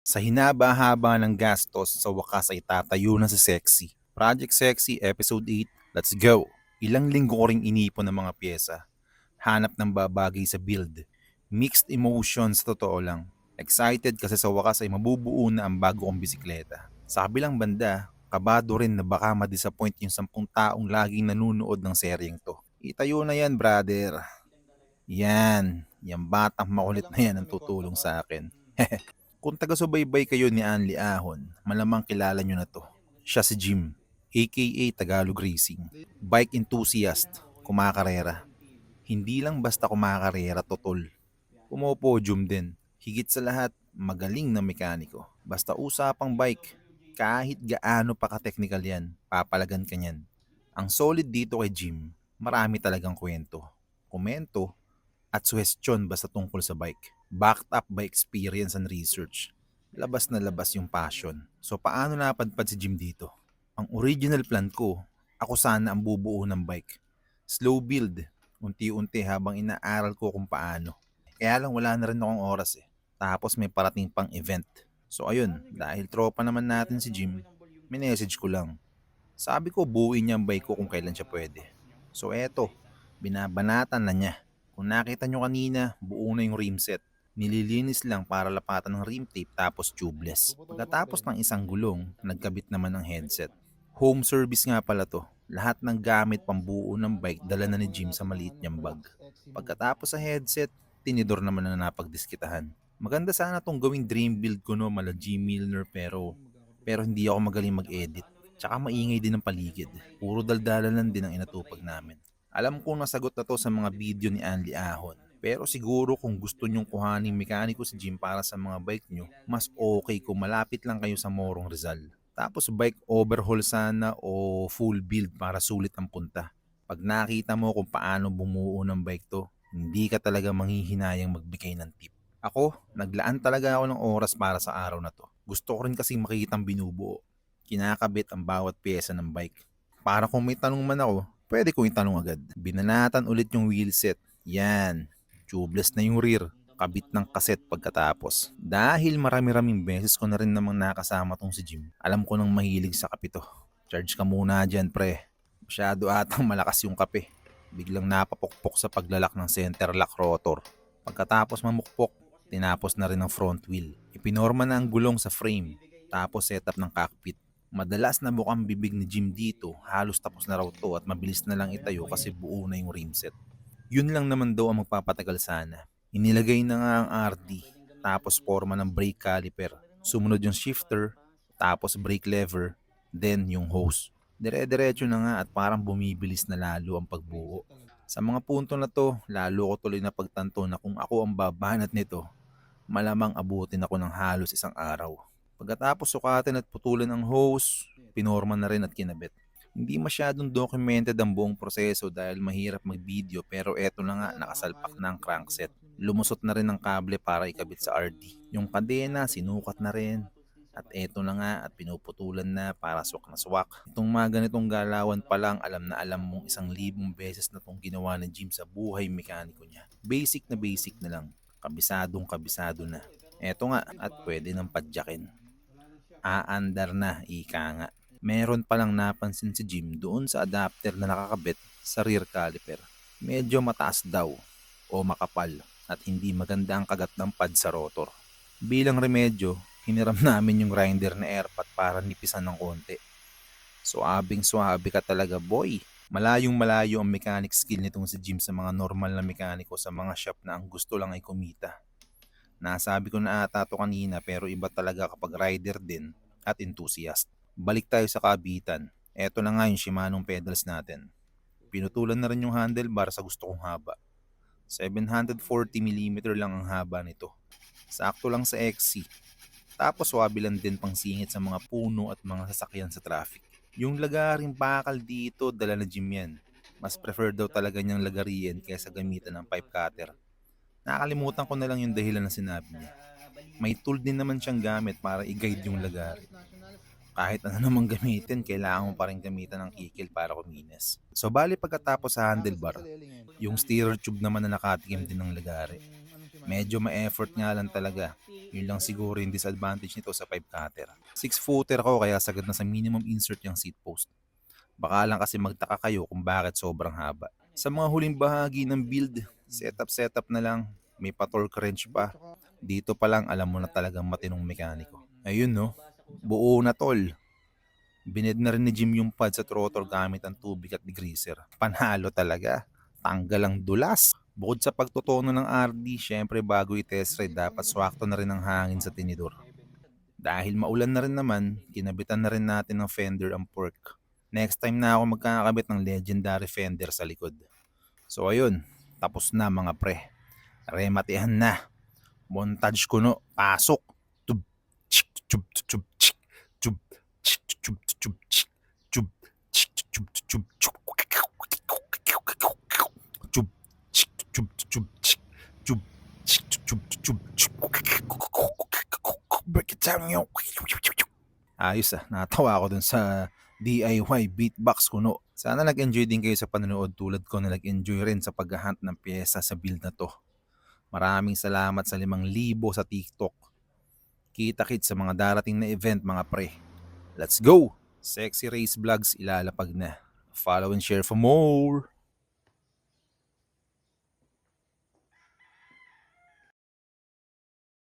Sa hinaba-haba ng gastos, sa wakas ay tatayo na si Sexy. Project Sexy Episode 8, let's go! Ilang linggo ko ring inipon ng mga pyesa. Hanap ng babagay sa build. Mixed emotions sa totoo lang. Excited kasi sa wakas ay mabubuo na ang bago kong bisikleta. Sa kabilang banda, kabado rin na baka ma-disappoint yung 10 taong laging nanunood ng seryeng to. Itayo na yan, brother. Yan, yung batang makulit na yan ang tutulong sa akin. Kung taga-subaybay kayo ni Anli Ahon, malamang kilala nyo na to. Siya si Jim, aka Tagalog Racing. Bike enthusiast, kumakarera. Hindi lang basta kumakarera, totol. Pumopodium din. Higit sa lahat, magaling na mekaniko. Basta usapang bike, kahit gaano pa ka-technical yan, papalagan ka niyan. Ang solid dito kay Jim, marami talagang kwento, komento, at suhestyon basta tungkol sa bike. Backed up by experience and research. Labas na labas yung passion. So paano napadpad si Jim dito? Ang original plan ko, ako sana ang bubuo ng bike. Slow build, unti-unti habang inaaral ko kung paano. Kaya lang wala na rin akong oras eh. Tapos may parating pang event. So ayun, dahil tropa naman natin si Jim, minessage ko lang. Sabi ko buuin niya ang bike ko kung kailan siya pwede. So eto, binabanatan na niya. Kung nakita nyo kanina, buo na yung rim set. Nililinis lang para lapatan ng rim tape tapos tubeless. Pagkatapos ng isang gulong, nagkabit naman ng headset. Home service nga pala to. Lahat ng gamit pambuo ng bike dala na ni Jim sa maliit niyang bag. Pagkatapos sa headset, tinidor naman na napagdiskitahan. Maganda sana tong gawing dream build ko no, mala G Milner pero hindi ako magaling mag-edit. Tsaka maingay din ang paligid. Puro daldalan lang din ang inatupag namin. Alam kong nasagot na to sa mga video ni Anli Ahon. Pero siguro kung gusto nyong kuhaning mekaniko si Jim para sa mga bike nyo, mas okay kung malapit lang kayo sa Morong Rizal. Tapos bike overhaul sana o full build para sulit ang punta. Pag nakita mo kung paano bumuo ng bike to, hindi ka talaga manghihinayang magbigay ng tip. Ako, naglaan talaga ako ng oras para sa araw na to. Gusto ko rin kasing makikitang binubuo. Kinakabit ang bawat pyesa ng bike. Para kung may tanong man ako, pwede kong itanong agad. Binanatan ulit yung wheelset. Yan. Tubeless na yung rear. Kabit ng kaset pagkatapos. Dahil marami-raming beses ko na rin namang nakasama tong si Jim, alam ko nang mahilig sa kape to. Charge ka muna dyan, pre. Masyado atang malakas yung kape. Biglang napapukpok sa paglalak ng center lock rotor. Pagkatapos mamukpok, tinapos na rin ang front wheel. Ipinorma na ang gulong sa frame. Tapos setup ng cockpit. Madalas na bukang bibig ni Jim dito, halos tapos na raw to at mabilis na lang itayo kasi buo na yung rim set. Yun lang naman daw ang magpapatagal sana. Inilagay na nga ang RD, tapos forma ng brake caliper. Sumunod yung shifter, tapos brake lever, then yung hose. Dire-diretso na nga at parang bumibilis na lalo ang pagbuo. Sa mga punto na to, lalo ko tuloy na pagtanto na kung ako ang babanat nito, malamang abutin ako ng halos isang araw. Pagkatapos sukatin at putulan ang hose, pinorma na rin at kinabit. Hindi masyadong documented ang buong proseso dahil mahirap mag-video pero eto na nga nakasalpak na ang crankset. Lumusot na rin ang kable para ikabit sa RD. Yung kadena sinukat na rin. At eto na nga at pinuputulan na para swak na swak. Itong mga ganitong galawan pa lang alam na alam mong 1,000 beses na tong ginawa ni Jim sa buhay mekaniko niya. Basic na lang. Kabisadong kabisado na. Eto nga at pwede nang padyakin. Aandar na, ika nga. Meron palang napansin si Jim doon sa adapter na nakakabit sa rear caliper. Medyo mataas daw o makapal at hindi maganda ang kagat ng pad sa rotor. Bilang remedyo, hiniram namin yung grinder na airpat para nipisan ng konti. Suabing suabe ka talaga boy. Malayong malayo ang mechanic skill nitong si Jim sa mga normal na mekaniko sa mga shop na ang gusto lang ay kumita. Nasabi ko na ata to kanina pero iba talaga kapag rider din at enthusiast. Balik tayo sa kabitan. Eto na nga yung Shimano pedals natin. Pinutulan na rin yung handlebar sa gusto kong haba. 740mm lang ang haba nito. Sakto lang sa XC. Tapos wabi lang din pang singit sa mga puno at mga sasakyan sa traffic. Yung lagaring bakal dito, dala na Jim yan. Mas prefer daw talaga niyang lagariin kaysa gamitan ng pipe cutter. Nakalimutan ko na lang yung dahilan na sinabi niya. May tool din naman siyang gamit para i-guide yung lagari. Kahit ano namang gamitin, kailangan mo pa rin gamitan ng kikil para kuminis. So bali pagkatapos sa handlebar, yung steerer tube naman na nakatikim din ng lagari. Medyo ma-effort nga lang talaga. Yun lang siguro yung disadvantage nito sa 5 cutter. 6 footer ko kaya sagad na sa minimum insert yung seat post. Baka lang kasi magtaka kayo kung bakit sobrang haba. Sa mga huling bahagi ng build, setup na lang. May pa-torque wrench pa. Dito pa lang alam mo na talagang matinong mekaniko. Ayun no, buo na tol. Bined na rin ni Jim yung pad sa trotor gamit ang tubig at degreaser. Panalo talaga. Tanggal ang dulas. Bukod sa pagtotono ng RD, syempre bago i-test ride, dapat swakto na rin ang hangin sa tinidor. Dahil maulan na rin naman, kinabitan na rin natin ng fender ang fork. Next time na ako magkakabit ng legendary fender sa likod. So ayun, tapos na mga pre. Rematihan na. Montage ko no, pasok. Tub, chik, tub, tub, chik, tub, chik, tub, tub, chik, tub, chik, tub, tub, chik, tub, chik, tub, tub, chik, tub, chik, tub, tub, chik. Break it down, yo. Ayos natawa ako dun sa DIY beatbox kuno. Sana nag-enjoy din kayo sa panonood tulad ko na nag-enjoy rin sa paghahunt ng pyesa sa build na to. Maraming salamat sa 5,000 sa TikTok. Kita-kits sa mga darating na event mga pre. Let's go! Sexy Race Vlogs ilalapag na. Follow and share for more!